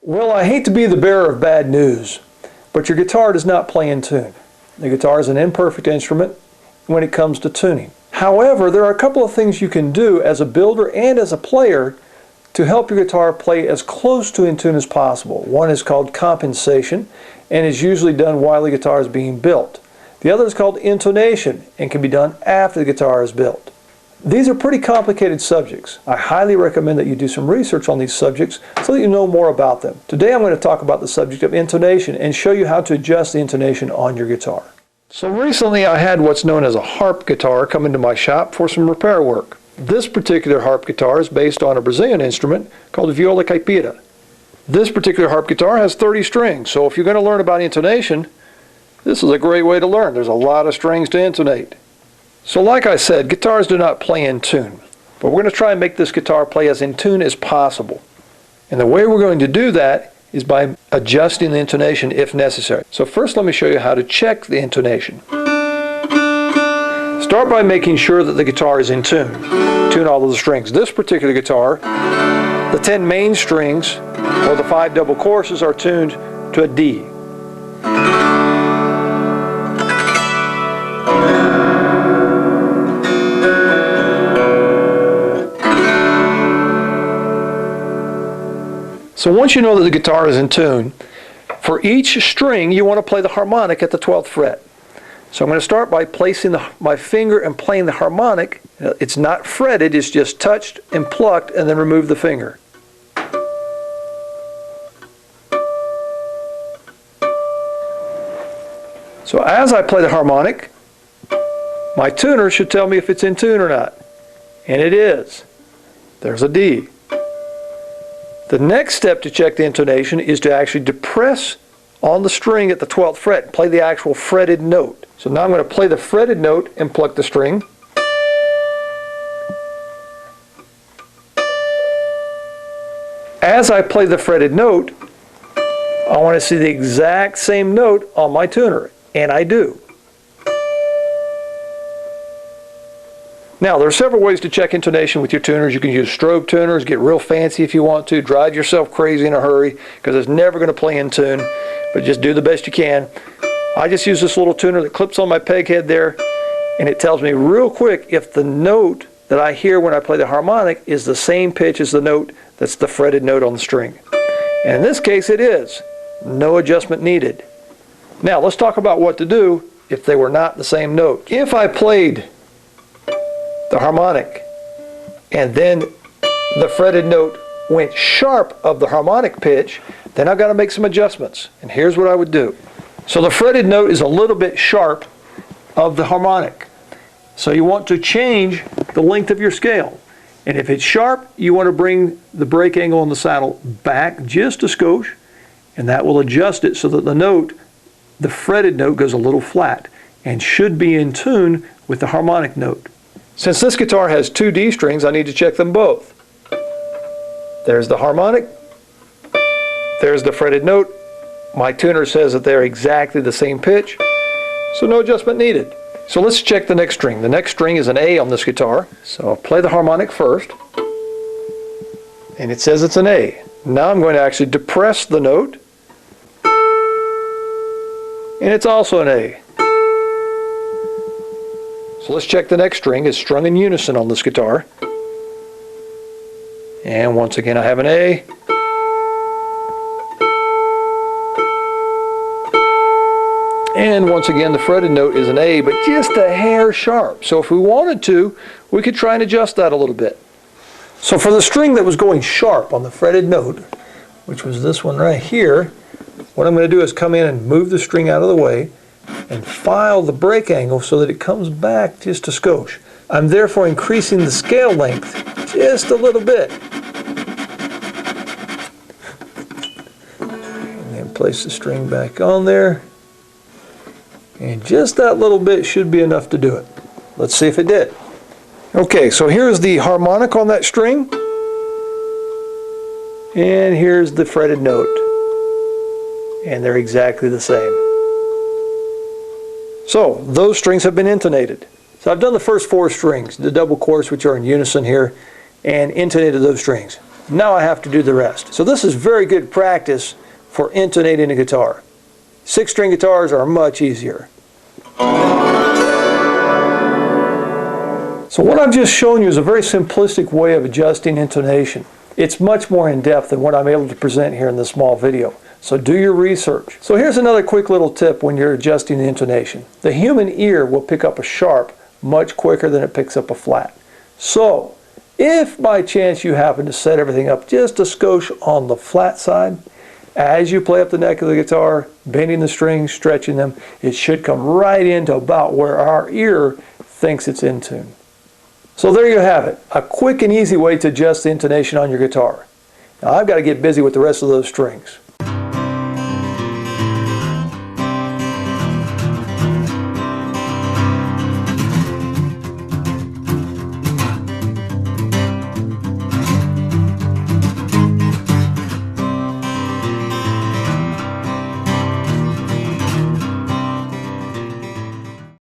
Well, I hate to be the bearer of bad news, but your guitar does not play in tune. The guitar is an imperfect instrument when it comes to tuning. However, there are a couple of things you can do as a builder and as a player to help your guitar play as close to in tune as possible. One is called compensation and is usually done while the guitar is being built. The other is called intonation and can be done after the guitar is built. These are pretty complicated subjects. I highly recommend that you do some research on these subjects so that you know more about them. Today I'm going to talk about the subject of intonation and show you how to adjust the intonation on your guitar. So recently I had what's known as a harp guitar come into my shop for some repair work. This particular harp guitar is based on a Brazilian instrument called viola caipira. This particular harp guitar has 30 strings, so if you're going to learn about intonation, this is a great way to learn. There's a lot of strings to intonate. So like I said, guitars do not play in tune, but we're going to try and make this guitar play as in tune as possible. And the way we're going to do that is by adjusting the intonation if necessary. So first let me show you how to check the intonation. Start by making sure that the guitar is in tune. Tune all of the strings. This particular guitar, the 10 main strings or the 5 double choruses are tuned to a D. So once you know that the guitar is in tune, for each string you want to play the harmonic at the 12th fret. So I'm going to start by placing my finger and playing the harmonic. It's not fretted, it's just touched and plucked and then remove the finger. So as I play the harmonic, my tuner should tell me if it's in tune or not. And it is. There's a D. The next step to check the intonation is to actually depress on the string at the 12th fret and play the actual fretted note. So now I'm going to play the fretted note and pluck the string. As I play the fretted note, I want to see the exact same note on my tuner, and I do. Now, there are several ways to check intonation with your tuners. You can use strobe tuners, get real fancy if you want to, drive yourself crazy in a hurry because it's never going to play in tune, but just do the best you can. I just use this little tuner that clips on my peg head there, and it tells me real quick if the note that I hear when I play the harmonic is the same pitch as the note that's the fretted note on the string. And in this case it is. No adjustment needed. Now let's talk about what to do if they were not the same note. If I played the harmonic and then the fretted note went sharp of the harmonic pitch, then I've got to make some adjustments. And here's what I would do. So the fretted note is a little bit sharp of the harmonic. So you want to change the length of your scale. And if it's sharp, you want to bring the break angle on the saddle back just a skosh, and that will adjust it so that the note, the fretted note, goes a little flat and should be in tune with the harmonic note. Since this guitar has 2 D strings, I need to check them both. There's the harmonic, there's the fretted note. My tuner says that they're exactly the same pitch, so no adjustment needed. So let's check the next string. The next string is an A on this guitar. So I'll play the harmonic first, and it says it's an A. Now I'm going to actually depress the note, and it's also an A. So let's check the next string. It's strung in unison on this guitar. And once again I have an A. And once again the fretted note is an A, but just a hair sharp. So if we wanted to, we could try and adjust that a little bit. So for the string that was going sharp on the fretted note, which was this one right here, what I'm going to do is come in and move the string out of the way and file the break angle so that it comes back just a skosh. I'm therefore increasing the scale length just a little bit. And then place the string back on there. And just that little bit should be enough to do it. Let's see if it did. Okay, so here's the harmonic on that string. And here's the fretted note. And they're exactly the same. So those strings have been intonated. So I've done the first 4 strings, the double chorus, which are in unison here, and intonated those strings. Now I have to do the rest. So this is very good practice for intonating a guitar. 6-string guitars are much easier. So what I've just shown you is a very simplistic way of adjusting intonation. It's much more in-depth than what I'm able to present here in this small video. So do your research. So here's another quick little tip when you're adjusting the intonation. The human ear will pick up a sharp much quicker than it picks up a flat. So if by chance you happen to set everything up just a skosh on the flat side, as you play up the neck of the guitar, bending the strings, stretching them, it should come right into about where our ear thinks it's in tune. So there you have it, a quick and easy way to adjust the intonation on your guitar. Now I've got to get busy with the rest of those strings.